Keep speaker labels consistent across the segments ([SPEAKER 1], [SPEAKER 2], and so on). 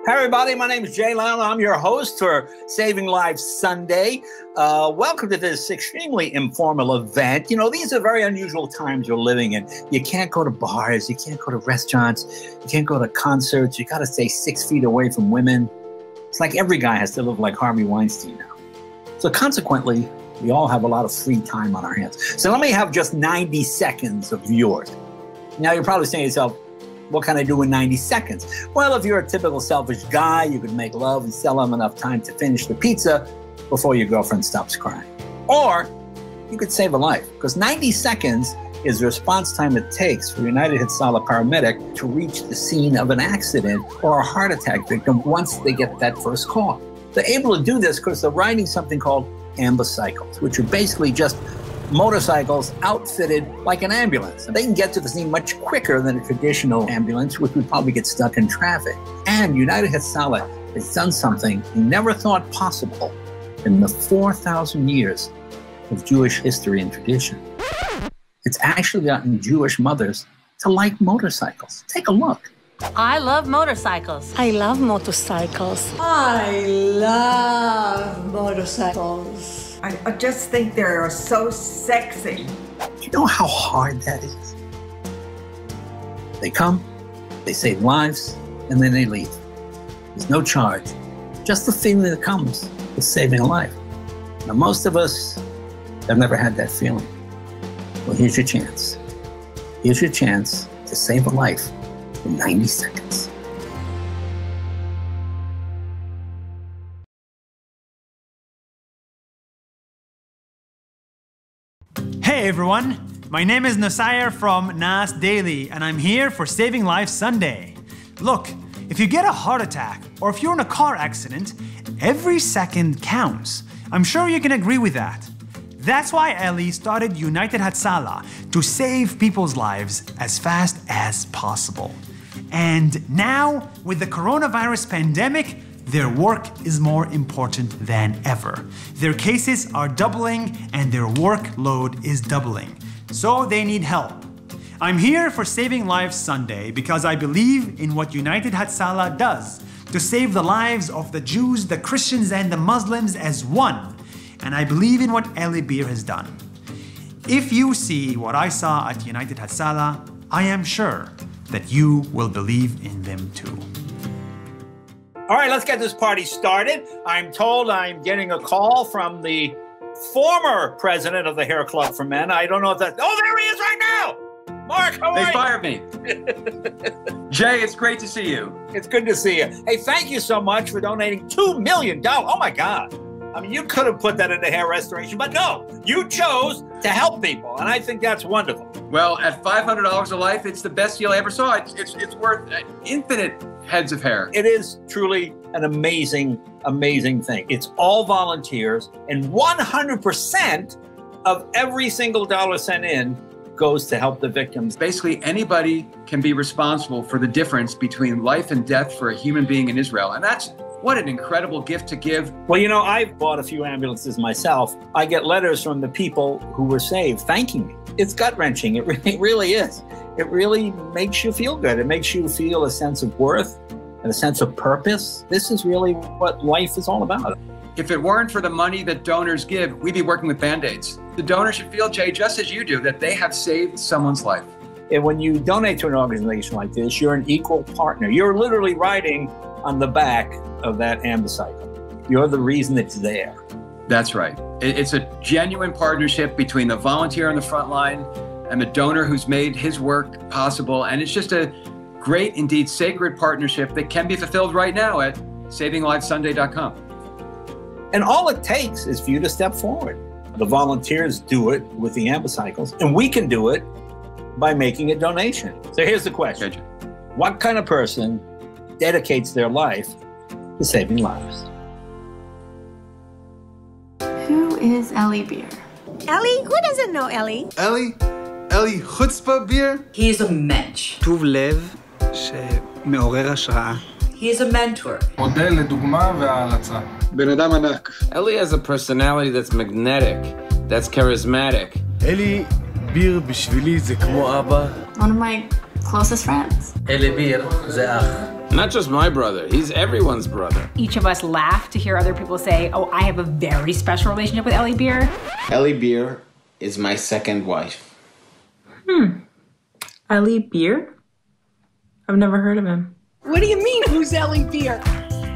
[SPEAKER 1] Hi, everybody. My name is Eyal. I'm your host for Saving Lives Sunday. Welcome to this extremely informal event. You know, these are very unusual times we're living in. You can't go to bars. You can't go to restaurants. You can't go to concerts. You got to stay 6 feet away from women. It's like every guy has to live like Harvey Weinstein now. So consequently, we all have a lot of free time on our hands. So let me have just 90 seconds of yours. Now, you're probably saying to yourself, what can I do in 90 seconds? Well, if you're a typical selfish guy, you could make love and sell him enough time to finish the pizza before your girlfriend stops crying. Or you could save a life, because 90 seconds is the response time it takes for United Hatzalah paramedic to reach the scene of an accident or a heart attack victim once they get that first call. They're able to do this because they're riding something called ambicycles, which are basically just motorcycles outfitted like an ambulance. They can get to the scene much quicker than a traditional ambulance, which would probably get stuck in traffic. And United Hatzalah has done something we never thought possible in the 4,000 years of Jewish history and tradition. It's actually gotten Jewish mothers to like motorcycles. Take a look.
[SPEAKER 2] I love motorcycles.
[SPEAKER 3] I love motorcycles.
[SPEAKER 4] I love motorcycles.
[SPEAKER 5] I just think they're so sexy.
[SPEAKER 1] Do you know how hard that is? They come, they save lives, and then they leave. There's no charge, just the feeling that comes with saving a life. Now, most of us have never had that feeling. Well, here's your chance. Here's your chance to save a life in 90 seconds.
[SPEAKER 6] Hey everyone, my name is Nasayer from Nas Daily, and I'm here for Saving Lives Sunday. Look, if you get a heart attack or if you're in a car accident, every second counts. I'm sure you can agree with that. That's why Eli started United Hatzalah to save people's lives as fast as possible. And now, with the coronavirus pandemic, their work is more important than ever. Their cases are doubling and their workload is doubling. So they need help. I'm here for Saving Lives Sunday because I believe in what United Hatzalah does to save the lives of the Jews, the Christians, and the Muslims as one. And I believe in what Eli Beer has done. If you see what I saw at United Hatzalah, I am sure that you will believe in them too.
[SPEAKER 1] All right, let's get this party started. I'm told I'm getting a call from the former president of the Hair Club for Men. I don't know if that's... Oh, there he is right now! Mark, how are you?
[SPEAKER 7] They fired me. Jay, it's great to see you.
[SPEAKER 1] It's good to see you. Hey, thank you so much for donating $2 million. Oh, my God. I mean, you could have put that into hair restoration, but no, you chose to help people, and I think that's wonderful.
[SPEAKER 7] Well, at $500 a life, it's the best deal I ever saw. It's worth infinite heads of hair.
[SPEAKER 1] It is truly an amazing, amazing thing. It's all volunteers, and 100% of every single dollar sent in goes to help the victims.
[SPEAKER 7] Basically, anybody can be responsible for the difference between life and death for a human being in Israel, and that's what an incredible gift to give.
[SPEAKER 1] Well, you know, I've bought a few ambulances myself. I get letters from the people who were saved thanking me. It's gut-wrenching. It really is. It really makes you feel good. It makes you feel a sense of worth and a sense of purpose. This is really what life is all about.
[SPEAKER 7] If it weren't for the money that donors give, we'd be working with Band-Aids. The donors should feel, Jay, just as you do, that they have saved someone's life.
[SPEAKER 1] And when you donate to an organization like this, you're an equal partner. You're literally riding on the back of that ambicycle. You're the reason it's there.
[SPEAKER 7] That's right. It's a genuine partnership between the volunteer on the front line and the donor who's made his work possible. And it's just a great, indeed sacred partnership that can be fulfilled right now at SavingLivesSunday.com.
[SPEAKER 1] And all it takes is for you to step forward. The volunteers do it with the ambicycles, and we can do it by making a donation. So here's the question. What kind of person dedicates their life to saving lives?
[SPEAKER 8] Who is Eli Beer?
[SPEAKER 3] Eli? Who doesn't know Eli?
[SPEAKER 9] Eli chutzpah Beer?
[SPEAKER 5] He is a mensch.
[SPEAKER 10] טוב לב שמעורר השראה.
[SPEAKER 5] He is a mentor.
[SPEAKER 9] מודל לדוגמה והערצה.
[SPEAKER 10] בן אדם ענק.
[SPEAKER 11] Eli has a personality that's magnetic, that's charismatic.
[SPEAKER 9] Eli Beer בשבילי זה כמו אבא.
[SPEAKER 8] One of my closest friends.
[SPEAKER 12] Eli Beer זה אח.
[SPEAKER 11] Not just my brother, he's everyone's brother.
[SPEAKER 12] Each of us laugh to hear other people say, oh, I have a very special relationship with Eli Beer.
[SPEAKER 10] Eli Beer is my second wife.
[SPEAKER 13] Eli Beer? I've never heard of him.
[SPEAKER 4] What do you mean, who's Eli Beer?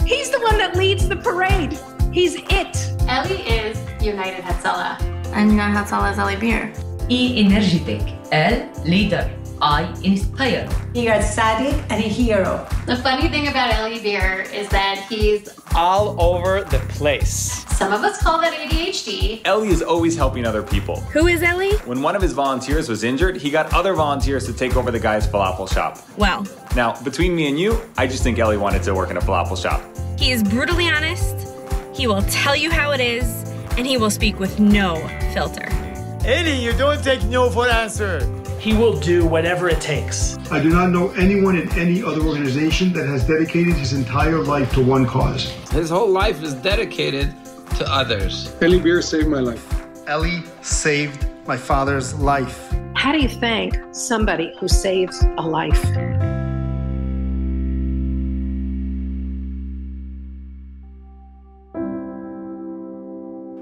[SPEAKER 4] He's the one that leads the parade. He's it.
[SPEAKER 8] Eli is United Hatzalah. And United Hatzalah is Eli Beer.
[SPEAKER 14] E energetic. L leader. I inspire.
[SPEAKER 4] He got Sadiq and a hero.
[SPEAKER 8] The funny thing about Eli Beer is that he's
[SPEAKER 15] all over the place.
[SPEAKER 8] Some of us call that ADHD.
[SPEAKER 16] Eli is always helping other people.
[SPEAKER 3] Who is Eli?
[SPEAKER 16] When one of his volunteers was injured, he got other volunteers to take over the guy's falafel shop.
[SPEAKER 3] Wow.
[SPEAKER 16] Now, between me and you, I just think Eli wanted to work in a falafel shop.
[SPEAKER 3] He is brutally honest, he will tell you how it is, and he will speak with no filter.
[SPEAKER 6] Eli, you don't take no for an answer.
[SPEAKER 15] He will do whatever it takes.
[SPEAKER 17] I do not know anyone in any other organization that has dedicated his entire life to one cause.
[SPEAKER 11] His whole life is dedicated to others.
[SPEAKER 9] Eli Beer saved my life. Eli saved my father's life.
[SPEAKER 4] How do you thank somebody who saves a life?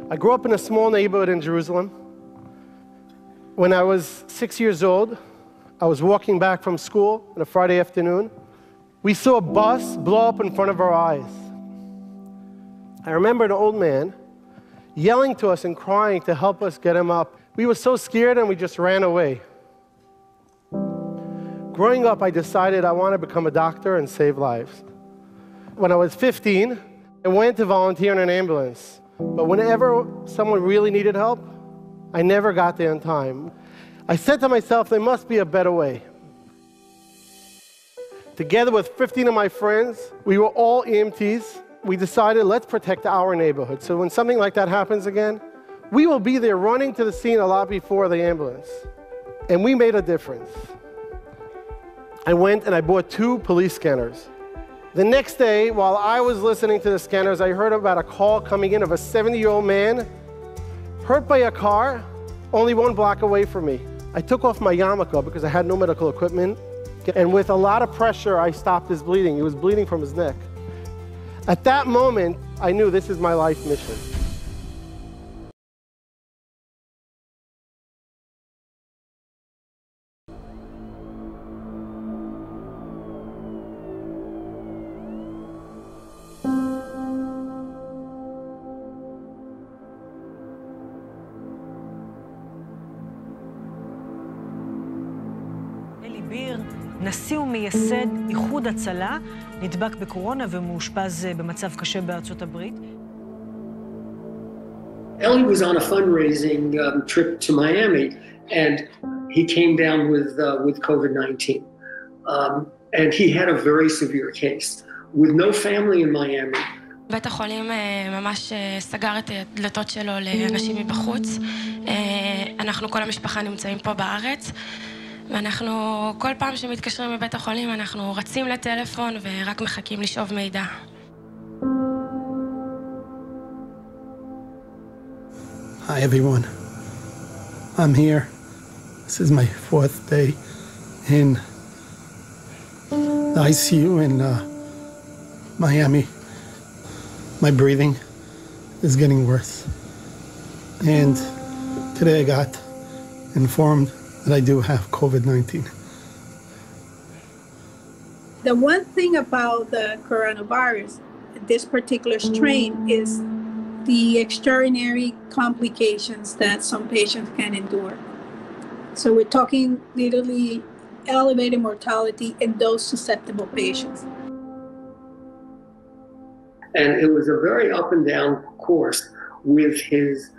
[SPEAKER 18] I grew up in a small neighborhood in Jerusalem. When I was 6 years old, I was walking back from school on a Friday afternoon. We saw a bus blow up in front of our eyes. I remember an old man yelling to us and crying to help us get him up. We were so scared and we just ran away. Growing up, I decided I wanted to become a doctor and save lives. When I was 15, I went to volunteer in an ambulance. But whenever someone really needed help, I never got there in time. I said to myself, there must be a better way. Together with 15 of my friends, we were all EMTs. We decided, let's protect our neighborhood. So when something like that happens again, we will be there running to the scene a lot before the ambulance. And we made a difference. I went and I bought 2 police scanners. The next day, while I was listening to the scanners, I heard about a call coming in of a 70-year-old man hurt by a car only 1 block away from me. I took off my yarmulke because I had no medical equipment, and with a lot of pressure, I stopped his bleeding. He was bleeding from his neck. At that moment, I knew this is my life mission.
[SPEAKER 19] נשיא ומייסד איחוד הצלה, נדבק בקורונה ומאושפז במצב קשה בארצות הברית.
[SPEAKER 20] Eli was on a fundraising trip to Miami, and he came down with COVID-19. And he had a very severe case, with no family in Miami.
[SPEAKER 8] בית החולים ממש סגר את הדלתות שלו לאנשים מבחוץ. אנחנו, כל המשפחה נמצאים פה בארץ. ואנחנו, כל פעם שמתקשרים מבית החולים, אנחנו רצים לטלפון ורק מחכים לשאוב מידע.
[SPEAKER 18] Hi everyone, I'm here. This is my 4th day in the ICU in Miami. My breathing is getting worse. And today I got informed that I do have COVID-19.
[SPEAKER 21] The one thing about the coronavirus, this particular strain, is the extraordinary complications that some patients can endure. So we're talking literally elevated mortality in those susceptible patients.
[SPEAKER 20] And it was a very up and down course with his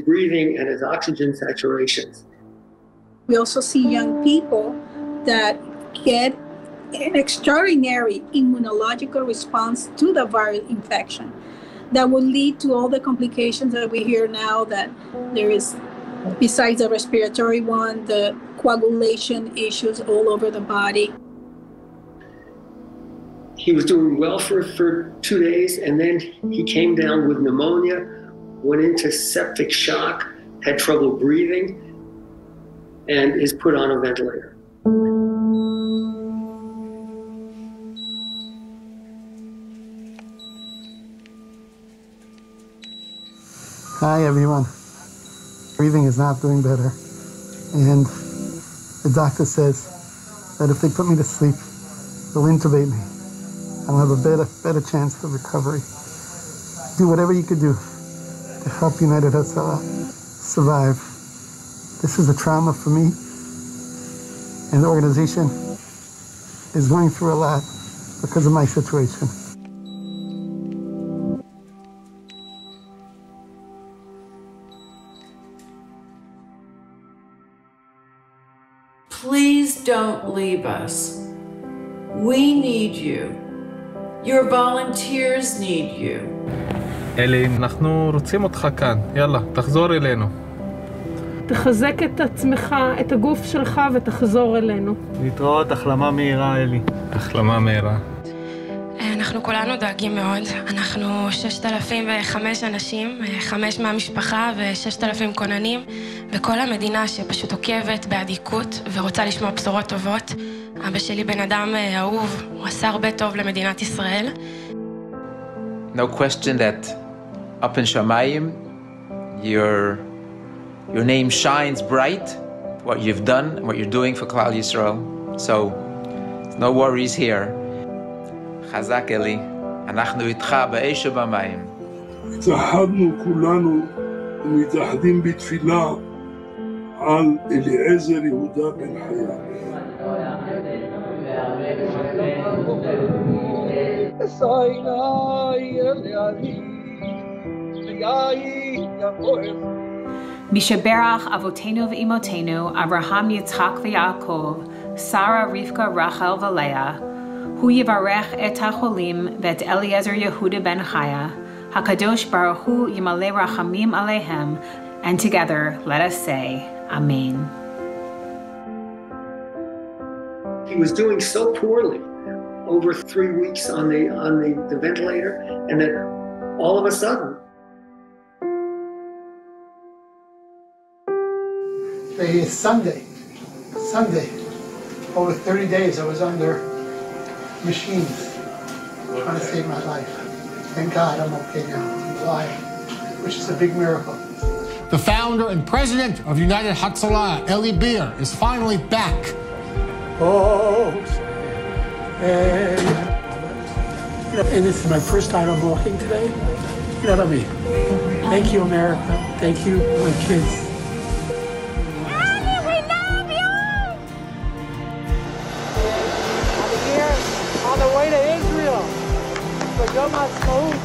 [SPEAKER 20] breathing and his oxygen saturations.
[SPEAKER 21] We also see young people that get an extraordinary immunological response to the viral infection that will lead to all the complications that we hear now, that there is, besides the respiratory one, the coagulation issues all over the body.
[SPEAKER 20] He was doing well for 2 days, and then he came down with pneumonia, went into septic shock, had trouble breathing, and is put on a ventilator.
[SPEAKER 18] Hi, everyone. Breathing is not doing better. And the doctor says that if they put me to sleep, they'll intubate me. I'll have a better chance for recovery. Do whatever you could do to help United Hatzalah survive. This is a trauma for me, and the organization is going through a lot because of my situation.
[SPEAKER 2] Please don't leave us. We need you. Your volunteers need you.
[SPEAKER 22] אלי, אנחנו רוצים אותך כאן. יאללה, תחזור אלינו.
[SPEAKER 13] תחזק את עצמך, את הגוף שלך ותחזור אלינו.
[SPEAKER 6] להתראות, החלמה מהירה, אלי.
[SPEAKER 22] החלמה מהירה.
[SPEAKER 8] אנחנו כולנו דואגים מאוד. אנחנו 6,005 אנשים, 5 מהמשפחה ו6,000 כוננים, וכל המדינה שפשוט עוקבת באדיקות ורוצה לשמוע בשורות טובות. אבא שלי בן אדם אהוב, הוא עשה הרבה טוב למדינת ישראל.
[SPEAKER 11] No question that up in Shamayim, your name shines bright, what you've done and what you're doing for Klal Yisrael. So, no worries here. Chazak Eli, אנחנו איתך באש ובמים.
[SPEAKER 23] התאחדנו כולנו ומתאחדים בתפילה על אליעזר יהודה בן חיה.
[SPEAKER 12] Mishaberach Avotenu v'Imotenu, Avraham Yitzchak v'Yaakov, Sara Rivka Rachel v'Leah, Hu Yivarech et HaCholim v'et Eliezer Yehuda ben Chaya, HaKadosh Baruch Hu Yimaleh Rachamim Alehem, and together let us say, Amen.
[SPEAKER 20] He was doing so poorly over 3 weeks on the ventilator, and then all of a sudden.
[SPEAKER 18] Sunday, over 30 days I was under machines trying to save my life. Thank God I'm okay now, I'm alive, which is a big miracle.
[SPEAKER 24] The founder and president of United Hatzalah, Eli Beer, is finally back.
[SPEAKER 25] And this is my first time I'm walking today. You know what I mean? Thank you, America. Thank you, my kids.
[SPEAKER 2] Eli, we love you!
[SPEAKER 18] I'm here on the way to Israel for Yom HaAtzmaut.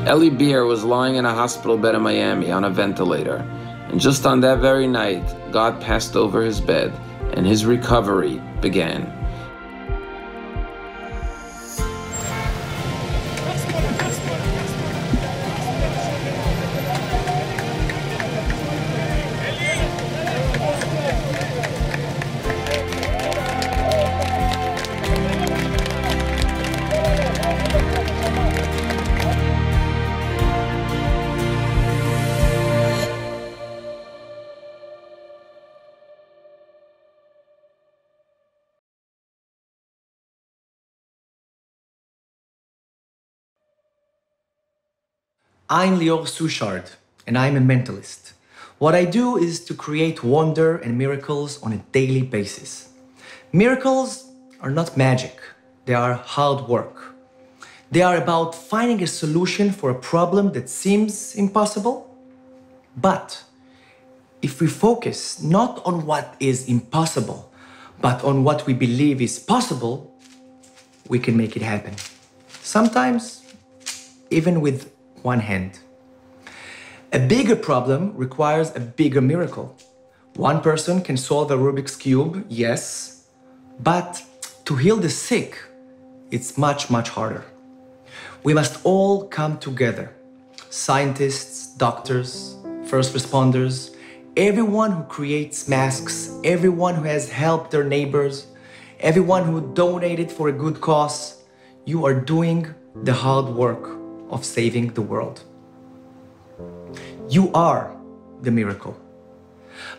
[SPEAKER 11] Eli Beer was lying in a hospital bed in Miami on a ventilator, and just on that very night, God passed over his bed, and his recovery began.
[SPEAKER 26] I'm Lior Suchard, and I'm a mentalist. What I do is to create wonder and miracles on a daily basis. Miracles are not magic, they are hard work. They are about finding a solution for a problem that seems impossible. But if we focus not on what is impossible, but on what we believe is possible, we can make it happen. Sometimes, even with one hand. A bigger problem requires a bigger miracle. One person can solve a Rubik's Cube, yes, but to heal the sick, it's much, much harder. We must all come together. Scientists, doctors, first responders, everyone who creates masks, everyone who has helped their neighbors, everyone who donated for a good cause, you are doing the hard work of saving the world. You are the miracle.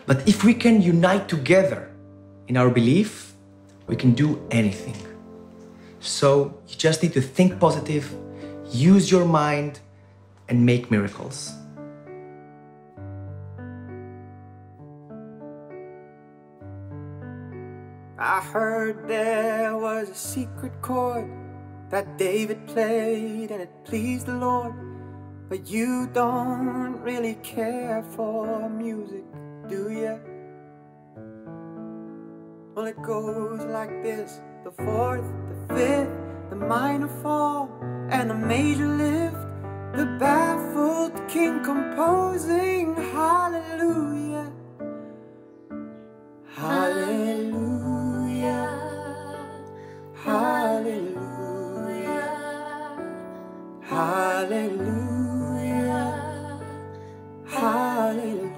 [SPEAKER 26] But if we can unite together in our belief, we can do anything. So you just need to think positive, use your mind, and make miracles.
[SPEAKER 1] I heard there was a secret chord that David played and it pleased the Lord. But you don't really care for music, do you? Well, it goes like this: the fourth, the fifth, the minor fall, and the major lift. The baffled king composing hallelujah, hallelujah, hallelujah, hallelujah, hallelujah.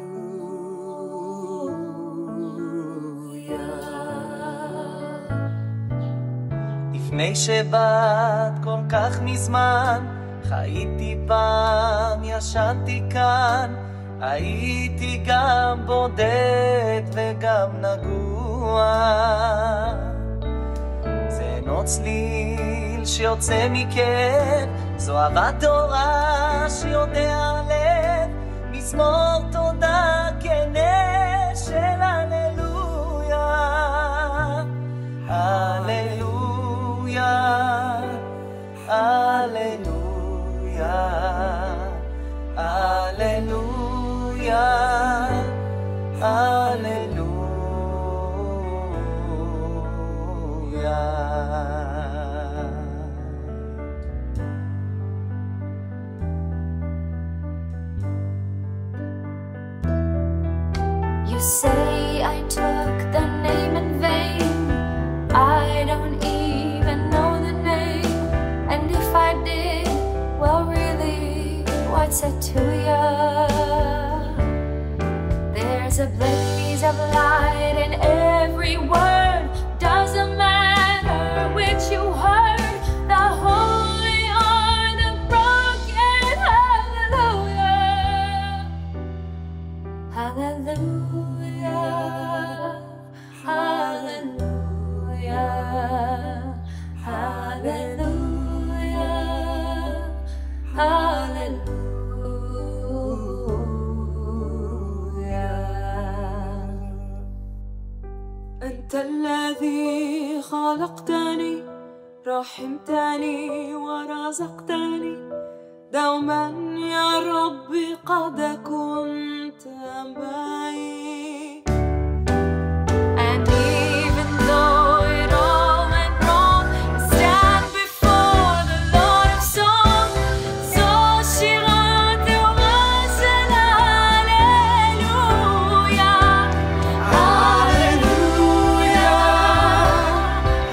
[SPEAKER 5] לפני שבאת כל כך מזמן, חייתי פעם, ישנתי כאן, הייתי גם בודד וגם נגוע. זה אינו צליל שיוצא מכאב, זו אהבת תורה שיודע לב, מזמור תודה כנה של הללויה, הללויה, הללויה. Alleluia, Alleluia.
[SPEAKER 7] You say I took the name in vain. I don't even know the name, and if I did, well, really, what's it to ya? There's a blaze of light in every word. Doesn't matter which you heard, the holy or the broken. Hallelujah, hallelujah, hallelujah, hallelujah, hallelujah.
[SPEAKER 5] أنت الذي خلقتني، رحمتني ورزقتني، دوما يا ربي قد كنت معي. And even though it all went wrong, I stand before the Lord of Song. So Shiran to Hazum, hallelujah, hallelujah,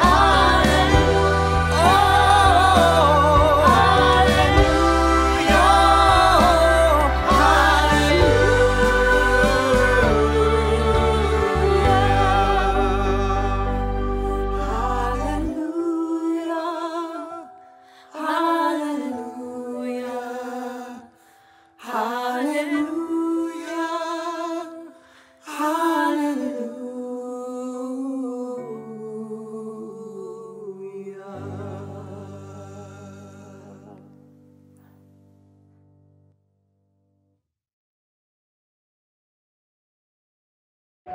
[SPEAKER 5] hallelujah,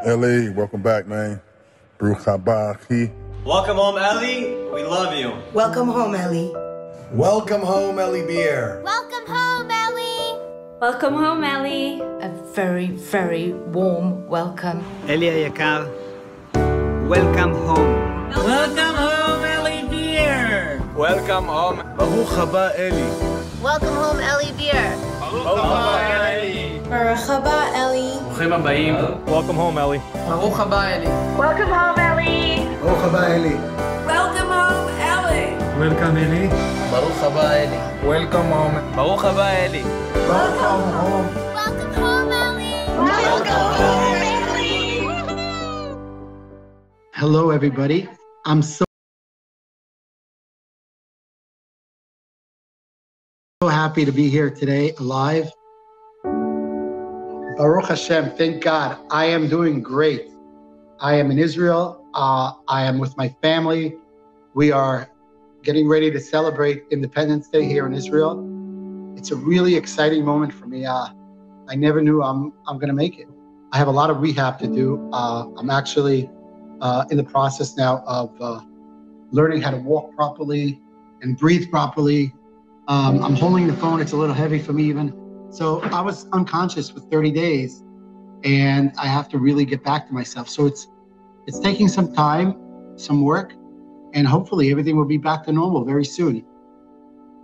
[SPEAKER 10] Eli, welcome back, man. Baruch haba, Hee.
[SPEAKER 14] Welcome home, Eli. We love you.
[SPEAKER 16] Welcome home, Eli.
[SPEAKER 27] Welcome home, Eli Beer.
[SPEAKER 7] Welcome home, Ellie.
[SPEAKER 3] Welcome home, Ellie.
[SPEAKER 16] A very, very warm welcome.
[SPEAKER 28] Eli היקר, welcome home.
[SPEAKER 14] Welcome home, Eli Beer.
[SPEAKER 4] Welcome home.
[SPEAKER 9] ברוך הבא, אלי.
[SPEAKER 13] Welcome home, Eli Beer.
[SPEAKER 4] ברוך הבא, אלי.
[SPEAKER 13] ברוך הבא, Eli.
[SPEAKER 4] ברוכים הבאים.
[SPEAKER 22] Welcome home, Ellie.
[SPEAKER 13] ברוך הבא, Eli. Welcome home, Eli.
[SPEAKER 27] ברוך הבא, אלי.
[SPEAKER 13] Welcome home, Eli.
[SPEAKER 22] Welcome, Ellie.
[SPEAKER 4] ברוך הבא, אלי.
[SPEAKER 22] Welcome home.
[SPEAKER 4] ברוך הבא, אלי.
[SPEAKER 27] Welcome home.
[SPEAKER 13] Welcome home, Eli. Welcome home, Eli.
[SPEAKER 15] Hello, everybody. I'm so happy to be here today, alive. Baruch Hashem, thank God. I am doing great. I am in Israel. I am with my family. We are getting ready to celebrate Independence Day here in Israel. It's a really exciting moment for me. I never knew I'm going to make it. I have a lot of rehab to do. I'm actually in the process now of learning how to walk properly and breathe properly. I'm holding the phone. It's a little heavy for me even. So I was unconscious for 30 days and I have to really get back to myself. So it's taking some time, some work, and hopefully everything will be back to normal very soon.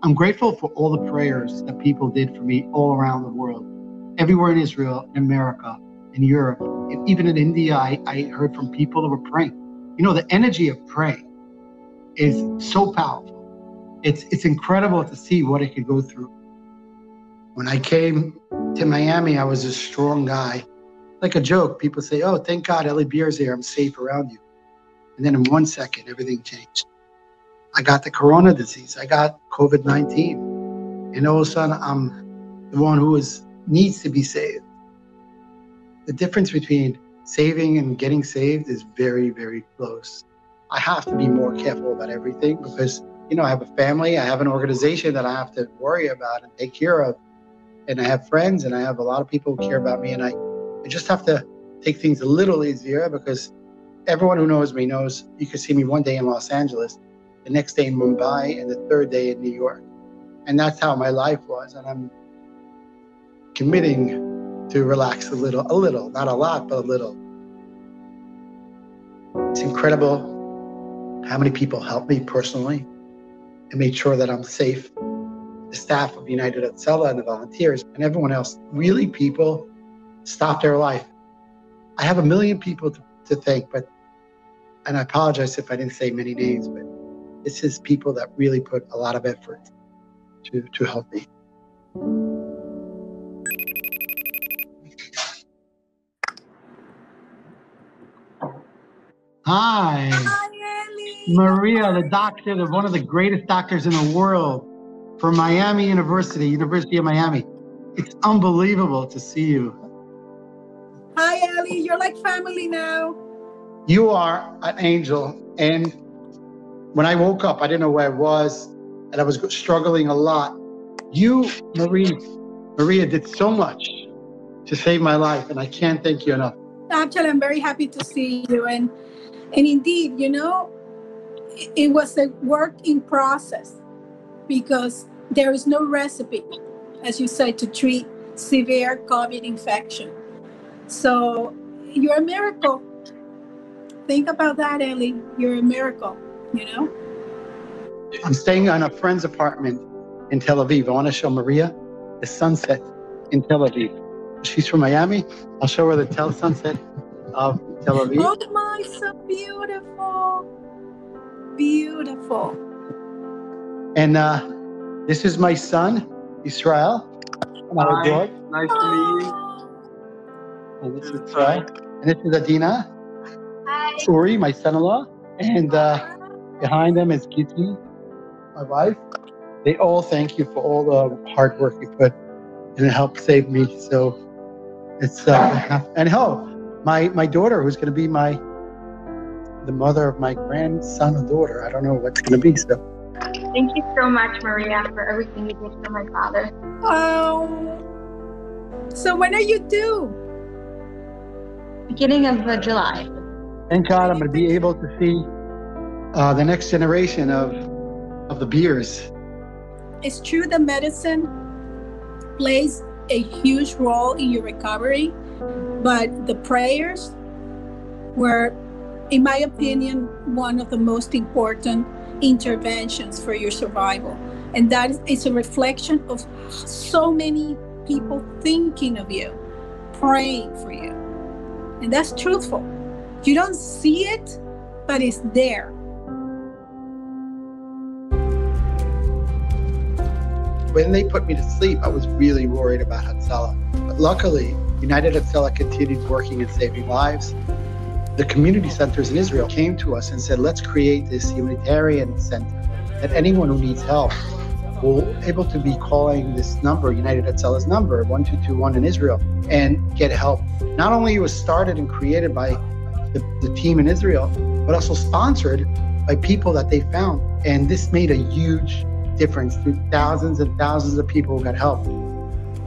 [SPEAKER 15] I'm grateful for all the prayers that people did for me all around the world. Everywhere in Israel, in America, in Europe, and even in India, I heard from people that were praying. You know, the energy of praying is so powerful. It's incredible to see what it could go through. When I came to Miami, I was a strong guy. Like a joke, people say, oh, thank God Eli Beer's here, I'm safe around you. And then in 1 second, everything changed. I got the corona disease, I got COVID-19. And all of a sudden, I'm the one who needs to be saved. The difference between saving and getting saved is very, very close. I have to be more careful about everything because, you know, I have a family, I have an organization that I have to worry about and take care of. And I have friends and I have a lot of people who care about me. And I just have to take things a little easier because everyone who knows me knows you can see me one day in Los Angeles, the next day in Mumbai, and the third day in New York. And that's how my life was. And I'm committing to relax a little, not a lot, but a little. It's incredible how many people helped me personally and made sure that I'm safe. The staff of United Hatzalah and the volunteers and everyone else, really people stopped their life. I have a million people to thank, and I apologize if I didn't say many names, but this is people that really put a lot of effort to help me. Hi, Maria, the doctor, one of the greatest doctors in the world from Miami University of Miami. It's unbelievable to see you.
[SPEAKER 17] Hi, Eli. You're like family now.
[SPEAKER 15] You are an angel. And when I woke up, I didn't know where I was, and I was struggling a lot. You, Maria, did so much to save my life, and I can't thank you enough.
[SPEAKER 17] Actually, I'm very happy to see you. And indeed, you know, it was a work in process because there is no recipe, as you said, to treat severe COVID infection. So you're a miracle. Think about that, Eli. You're a miracle, you know?
[SPEAKER 15] I'm staying on a friend's apartment in Tel Aviv. I want to show Maria the sunset in Tel Aviv. She's from Miami. I'll show her the sunset of Tel Aviv.
[SPEAKER 17] Oh my, so beautiful. Beautiful.
[SPEAKER 15] And this is my son, Israel.
[SPEAKER 4] Hi, nice to meet you.
[SPEAKER 15] And this is Israel. And this is Adina. Hi. Uri, my son-in-law. And behind them is Giti, my wife. They all thank you for all the hard work you put and it helped save me. So it's, and my daughter, who's going to be the mother of my grandson or daughter. I don't know what's going to be. So
[SPEAKER 13] thank you so much, Maria, for everything you did for my father.
[SPEAKER 17] Oh, so when are you due?
[SPEAKER 13] Beginning of July.
[SPEAKER 15] Thank God I'm going to be able to see the next generation of the Beers.
[SPEAKER 17] It's true that medicine plays a huge role in your recovery, but the prayers were, in my opinion, one of the most important interventions for your survival. And that is a reflection of so many people thinking of you, praying for you. And that's truthful. You don't see it, but it's there.
[SPEAKER 15] When they put me to sleep, I was really worried about Hatzalah. But luckily, United Hatzalah continued working and saving lives. The community centers in Israel came to us and said, let's create this humanitarian center that anyone who needs help will be able to be calling this number, United Hatzalah's number, 1221 in Israel, and get help. Not only was started and created by the team in Israel, but also sponsored by people that they found. And this made a huge difference to thousands and thousands of people who got help.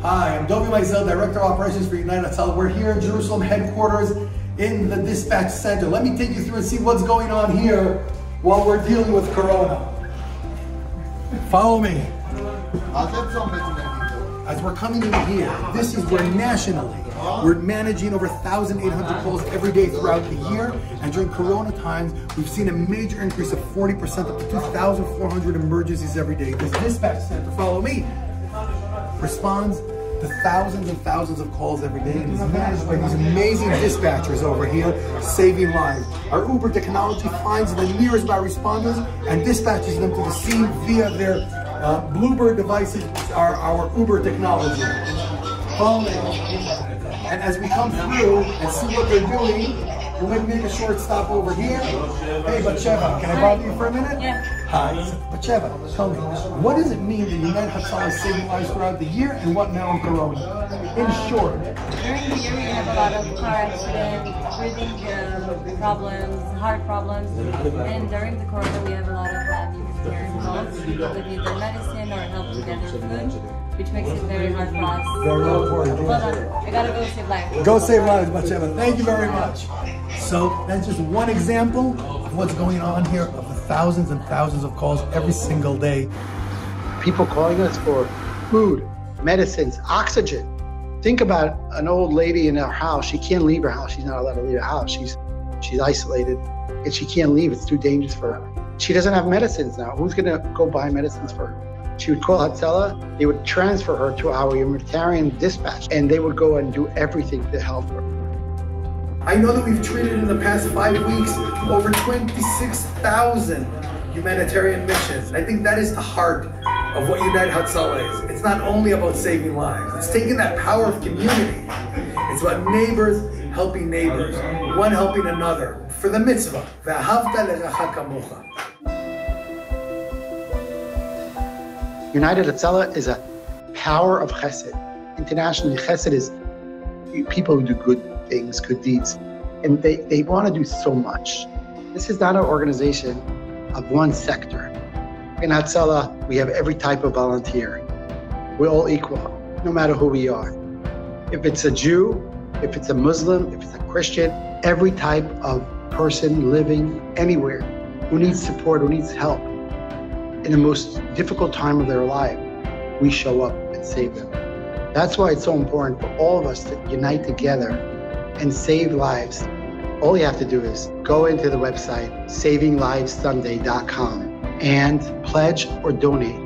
[SPEAKER 6] Hi, I'm Dovi Maizel, Director of Operations for United Hatzalah. We're here in Jerusalem headquarters in the dispatch center. Let me take you through and see what's going on here while we're dealing with Corona. Follow me. As we're coming in here, this is where nationally we're managing over 1,800 calls every day throughout the year. And during Corona times, we've seen a major increase of 40%, up to 2,400 emergencies every day. This dispatch center, follow me, responds to thousands and thousands of calls every day and is managed by these amazing dispatchers over here, saving lives. Our Uber technology finds the nearest by responders and dispatches them to the scene via their Bluebird devices, our Uber technology. Follow me. And as we come through and see what they're doing, we'll make a short stop over here. Hey, Batsheva, can I bother you for a minute?
[SPEAKER 8] Yeah.
[SPEAKER 6] Hi, Batsheva, tell me, what does it mean that United Hatzalah is saving lives throughout the year, and what now in Corona? In short.
[SPEAKER 8] During the year, we have a lot of car accidents, breathing problems, heart problems, and during the Corona, we have a lot of humanitarian calls. People that need their medicine or help to get their food, which makes it very hard for us.
[SPEAKER 6] Very important.
[SPEAKER 8] Hold on, I gotta go save lives.
[SPEAKER 6] Go save lives, Batsheva. Thank you very much. So that's just one example of what's going on here, of the thousands and thousands of calls every single day.
[SPEAKER 15] People calling us for food, medicines, oxygen. Think about an old lady in her house. She can't leave her house. She's not allowed to leave her house. She's isolated and she can't leave. It's too dangerous for her. She doesn't have medicines now. Who's gonna go buy medicines for her? She would call Hatzalah. They would transfer her to our humanitarian dispatch and they would go and do everything to help her.
[SPEAKER 6] I know that we've treated in the past 5 weeks over 26,000 humanitarian missions. I think that is the heart of what United Hatzalah is. It's not only about saving lives. It's taking that power of community. It's about neighbors helping neighbors, one helping another, for the mitzvah. V'ahavta l'recha kamocha.
[SPEAKER 15] United Hatzalah is a power of chesed. Internationally, chesed is people who do good things, good deeds, and they want to do so much. This is not an organization of one sector. In Hatzalah, we have every type of volunteer. We're all equal, no matter who we are. If it's a Jew, if it's a Muslim, if it's a Christian, every type of person living anywhere who needs support, who needs help, in the most difficult time of their life, we show up and save them. That's why it's so important for all of us to unite together and save lives. All you have to do is go into the website, savinglivessunday.com, and pledge or donate.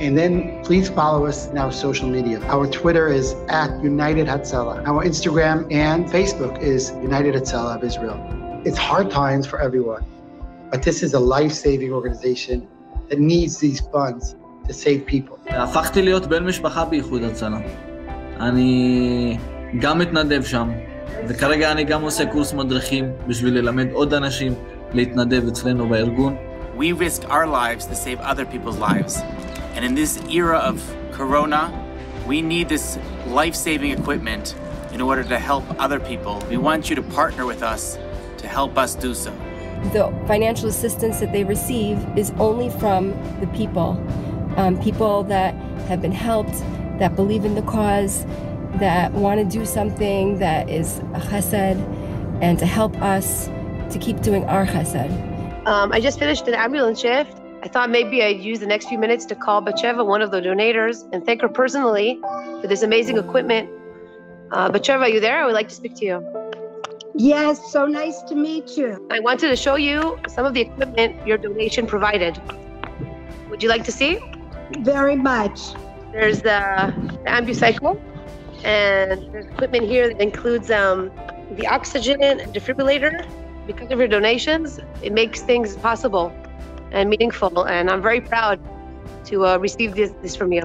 [SPEAKER 15] And then please follow us in our social media. Our Twitter is @United Hatzalah. Our Instagram and Facebook is United Hatzalah of Israel. It's hard times for everyone, but this is a life-saving organization that needs these funds to save people.
[SPEAKER 4] הפכתי להיות בן משפחה באיחוד הצלה. אני גם מתנדב שם, וכרגע אני גם עושה קורס מדריכים בשביל ללמד עוד אנשים להתנדב אצלנו בארגון.
[SPEAKER 9] We risk our lives to save other people's lives. And in this era of Corona, we need this life-saving equipment in order to help other people. We want you to partner with us to help us do so.
[SPEAKER 12] The financial assistance that they receive is only from the people. People that have been helped, that believe in the cause, that want to do something that is a chesed, and to help us to keep doing our chesed.
[SPEAKER 19] I just finished an ambulance shift. I thought maybe I'd use the next few minutes to call Batsheva, one of the donators, and thank her personally for this amazing equipment. Batsheva, are you there? I would like to speak to you.
[SPEAKER 2] Yes, so nice to meet you.
[SPEAKER 19] I wanted to show you some of the equipment your donation provided. Would you like to see?
[SPEAKER 2] Very much.
[SPEAKER 19] There's the ambucycle, and there's equipment here that includes the oxygen defibrillator. Because of your donations, it makes things possible and meaningful, and I'm very proud to receive this from you.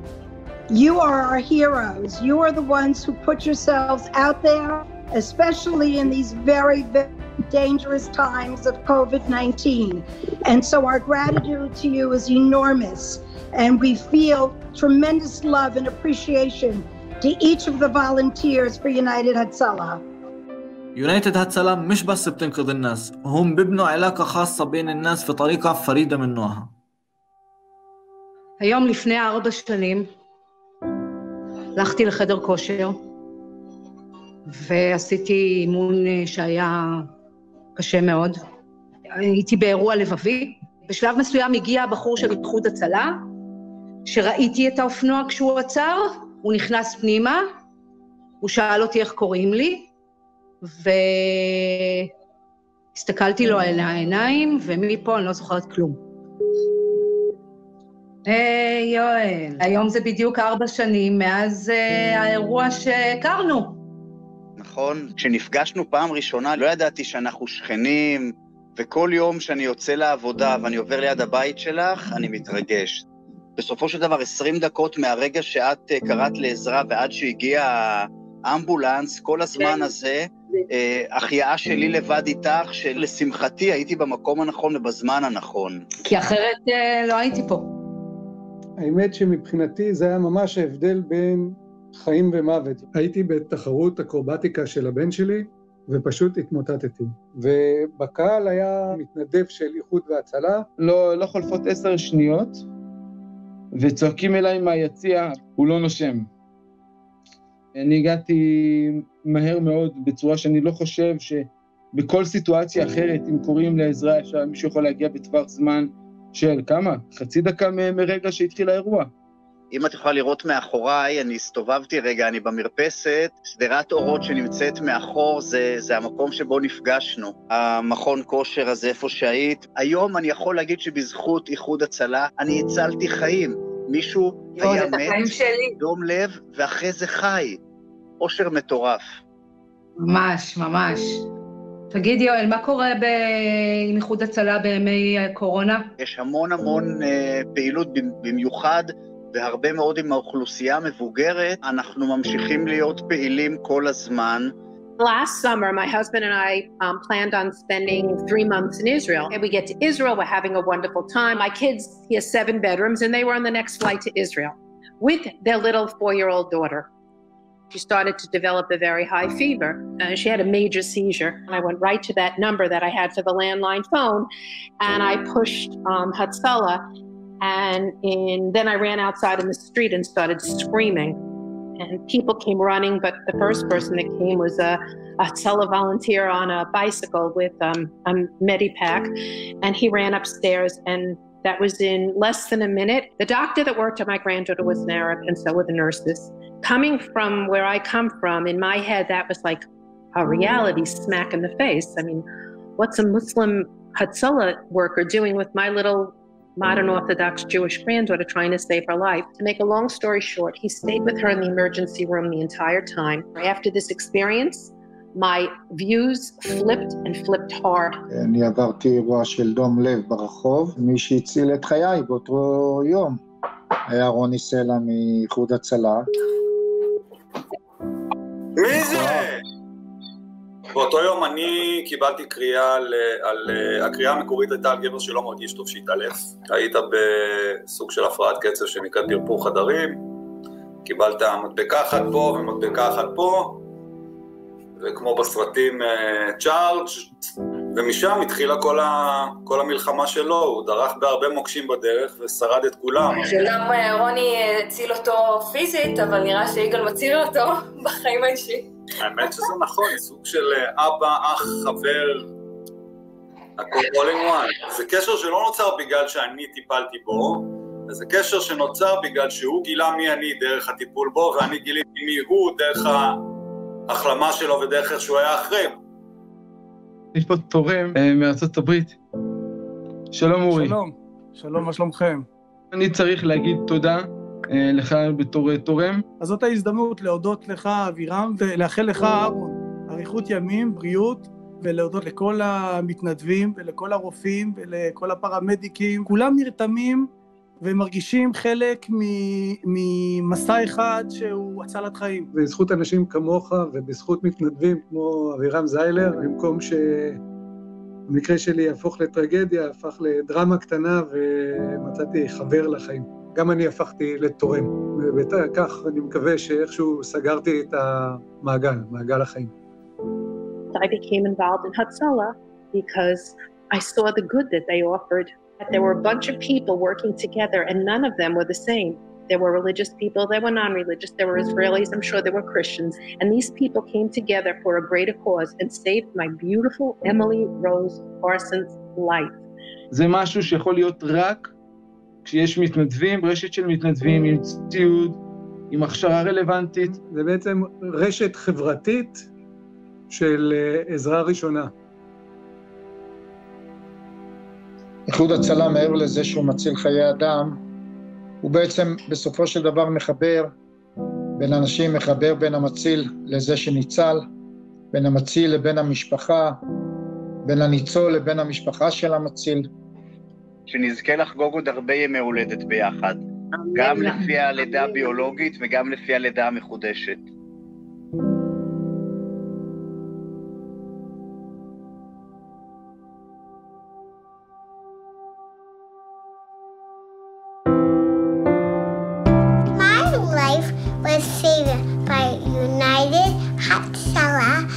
[SPEAKER 2] You are our heroes. You are the ones who put yourselves out there, especially in these very, very dangerous times of COVID-19. And so our gratitude to you is enormous, and we feel tremendous love and appreciation to each of the volunteers for United Hatzalah.
[SPEAKER 4] يونايتد هاتسلا مش بس بتنقذ الناس، هم بيبنوا علاقة خاصة بين الناس في طريقة فريدة من نوعها.
[SPEAKER 18] היום לפני 4 שנים הלכתי לחדר כושר ועשיתי אימון שהיה קשה מאוד. הייתי באירוע לבבי. בשלב מסוים הגיע הבחור של איחוד הצלה, שראיתי את האופנוע כשהוא עצר, הוא נכנס פנימה, הוא שאל אותי איך קוראים לי, והסתכלתי לו על העיניים, ומפה אני לא זוכרת כלום. היי יואל, היום זה בדיוק 4 שנים מאז האירוע שהכרנו.
[SPEAKER 20] נכון, כשנפגשנו פעם ראשונה לא ידעתי שאנחנו שכנים, וכל יום שאני יוצא לעבודה ואני עובר ליד הבית שלך, אני מתרגש. בסופו של דבר 20 דקות מהרגע שאת קראת לעזרה ועד שהגיע האמבולנס, כל הזמן הזה, החייאה שלי לבד איתך, שלשמחתי הייתי במקום הנכון ובזמן הנכון.
[SPEAKER 18] כי אחרת לא הייתי פה.
[SPEAKER 21] האמת שמבחינתי זה היה ממש ההבדל בין חיים ומוות. הייתי בתחרות אקרובטיקה של הבן שלי, ופשוט התמוטטתי. ובקהל היה מתנדב של איחוד והצלה.
[SPEAKER 23] לא חולפות 10 שניות, וצועקים אליי מהיציע, הוא לא נושם. אני הגעתי מהר מאוד בצורה שאני לא חושב שבכל סיטואציה אחרת, אם קוראים לעזרה, מישהו יכול להגיע בטווח זמן של כמה? חצי דקה מרגע שהתחיל האירוע.
[SPEAKER 20] אם את יכולה לראות מאחוריי, אני הסתובבתי רגע, אני במרפסת, שדרת אורות שנמצאת מאחור, זה המקום שבו נפגשנו. המכון כושר הזה, איפה שהיית. היום אני יכול להגיד שבזכות איחוד הצלה, אני הצלתי חיים. מישהו היה מת, דום לב, ואחרי זה חי. אושר מטורף.
[SPEAKER 18] ממש, ממש. תגיד יואל, מה קורה עם איחוד הצלה בימי קורונה?
[SPEAKER 20] יש המון פעילות במיוחד, והרבה מאוד עם האוכלוסייה המבוגרת. אנחנו ממשיכים להיות פעילים כל הזמן.
[SPEAKER 24] Last summer, my husband and I planned on spending 3 months in Israel. And we get to Israel, we're having a wonderful time. My kids, he has 7 bedrooms, and they were on the next flight to Israel with their little 4-year-old daughter. She started to develop a very high fever. She had a major seizure. And I went right to that number that I had for the landline phone, and I pushed Hatzalah, and then I ran outside in the street and started screaming. And people came running, but the first person that came was a Hatzalah volunteer on a bicycle with a Medipack, and he ran upstairs, and that was in less than a minute. The doctor that worked on my granddaughter was an Arab, and so were the nurses. Coming from where I come from, in my head, that was like a reality smack in the face. I mean, what's a Muslim Hatzalah worker doing with my little modern Orthodox Jewish granddaughter trying to save her life? To make a long story short, he stayed with her in the emergency room the entire time. After this experience, my views flipped and flipped hard.
[SPEAKER 27] אני עברתי אירוע של דום לב ברחוב, מי שהציל את חיי באותו יום היה רוני סלע מאיחוד הצלה.
[SPEAKER 25] מי זה? באותו יום אני קיבלתי קריאה הקריאה המקורית הייתה על גבר שלא מרגיש טוב שהתעלף. היית בסוג של הפרעת קצב שנקראת פרפור חדרים, קיבלת מדבקה אחת פה ומדבקה אחת פה, וכמו בסרטים צ'ארג', ומשם התחילה כל המלחמה שלו. הוא דרך בהרבה מוקשים בדרך ושרד את כולם.
[SPEAKER 28] שגם רוני הציל אותו פיזית, אבל נראה שיגאל מציל אותו בחיים האישי.
[SPEAKER 25] האמת שזה נכון, סוג של אבא, אח, חבר, הכל all in one. זה קשר שלא נוצר בגלל שאני טיפלתי בו, זה קשר שנוצר בגלל שהוא גילה מי אני דרך הטיפול בו, ואני גיליתי מי הוא דרך ההחלמה שלו ודרך איך שהוא היה אחרי.
[SPEAKER 23] יש פה תורם מארצות הברית. שלום אורי.
[SPEAKER 1] שלום, שלום, מה שלומכם?
[SPEAKER 23] אני צריך להגיד תודה לך בתור תורם.
[SPEAKER 1] אז זאת ההזדמנות להודות לך אבירם ולאחל לך אהרון אריכות ימים, בריאות, ולהודות לכל המתנדבים ולכל הרופאים ולכל הפרמדיקים. כולם נרתמים ומרגישים חלק ממסע אחד שהוא הצלת חיים.
[SPEAKER 21] בזכות אנשים כמוך ובזכות מתנדבים כמו אבירם זיילר, במקום שהמקרה שלי יהפוך לטרגדיה, הפך לדרמה קטנה ומצאתי חבר לחיים. גם אני הפכתי לתורם, וכך אני מקווה שאיכשהו סגרתי את המעגל, מעגל החיים.
[SPEAKER 24] I became involved in Hatzalah because I saw the good that they offered. There were a bunch of people working together and none of them were the same. There were religious people, there were non-religious, there were Israelis, I'm sure there were Christians. And these people came together for a greater cause and saved my beautiful Emily Rose Parsons' life.
[SPEAKER 23] זה משהו שיכול להיות רק כשיש מתנדבים, רשת של מתנדבים עם ציוד, עם הכשרה רלוונטית.
[SPEAKER 21] זה בעצם רשת חברתית של עזרה ראשונה.
[SPEAKER 27] איחוד הצלה מעבר לזה שהוא מציל חיי אדם, הוא בעצם בסופו של דבר מחבר בין אנשים, מחבר בין המציל לזה שניצל, בין המציל לבין המשפחה, בין הניצול לבין המשפחה של המציל.
[SPEAKER 20] שנזכה לחגוג עוד הרבה ימי הולדת ביחד, גם לפי הלידה הביולוגית וגם לפי הלידה המחודשת.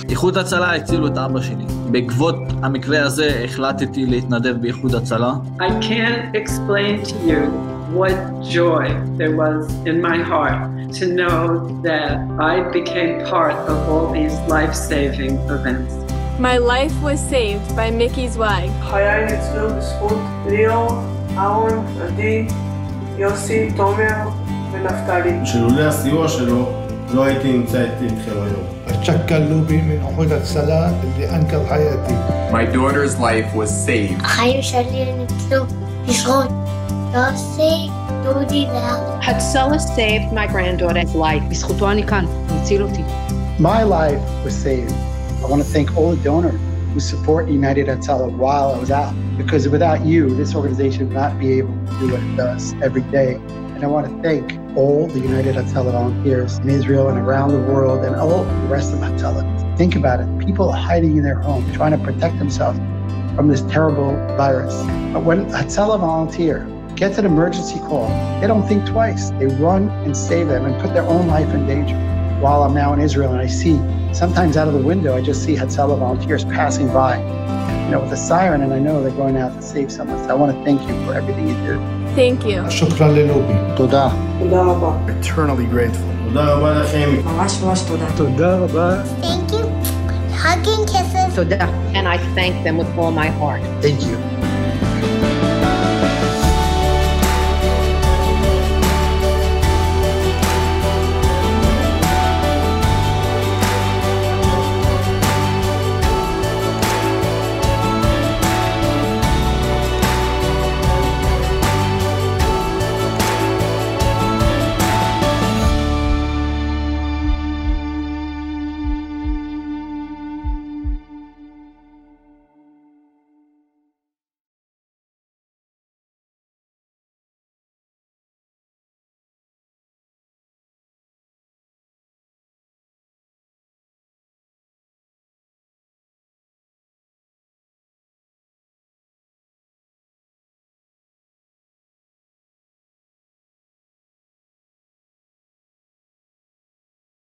[SPEAKER 4] איחוד הצלה הצילו את אבא שלי. בעקבות המקרה הזה החלטתי להתנדב באיחוד הצלה.
[SPEAKER 3] I can't explain to you what joy there was in my heart to know that I became part of all these life-saving events.
[SPEAKER 5] My life was saved by Mickey's Zweig.
[SPEAKER 7] חיי ניצלו בזכות ליאור, אהרון, עדי, יוסי, תומר ונפתלי. שלולא הסיוע שלו לא הייתי נמצא איתכם היום.
[SPEAKER 10] أتشكر لوبي من إيحود הצלה اللي أنقذ حياتي.
[SPEAKER 11] My daughter's life was saved.
[SPEAKER 16] החיים שלי ניצלו לשרוד. יוסי, דודי ואהרון.
[SPEAKER 24] Hatzalah saved my granddaughter's life.
[SPEAKER 18] בזכותו אני כאן, הציל אותי.
[SPEAKER 15] My life was saved. I want to thank all the donors who support United Hatzalah while I was out, because without you, this organization would not be able to do what it does every day. And I want to thank all the United Hatzalah volunteers in Israel and around the world and all the rest of Hatzalah. Think about it. People are hiding in their home, trying to protect themselves from this terrible virus. But when Hatzalah volunteer gets an emergency call, they don't think twice. They run and save them and put their own life in danger. While I'm now in Israel and I see, sometimes out of the window, I just see Hatzalah volunteers passing by, with a siren, and I know they're going out to save someone. So I want to thank you for everything you do.
[SPEAKER 5] Thank you.
[SPEAKER 10] شكرا للوبي.
[SPEAKER 15] תודה.
[SPEAKER 7] תודה רבה.
[SPEAKER 10] Eternally grateful.
[SPEAKER 7] תודה רבה לכם.
[SPEAKER 5] ממש ממש תודה.
[SPEAKER 21] תודה רבה.
[SPEAKER 16] Thank you. Hugging kisses.
[SPEAKER 18] תודה.
[SPEAKER 24] And I thank them with all my heart.
[SPEAKER 15] Thank you.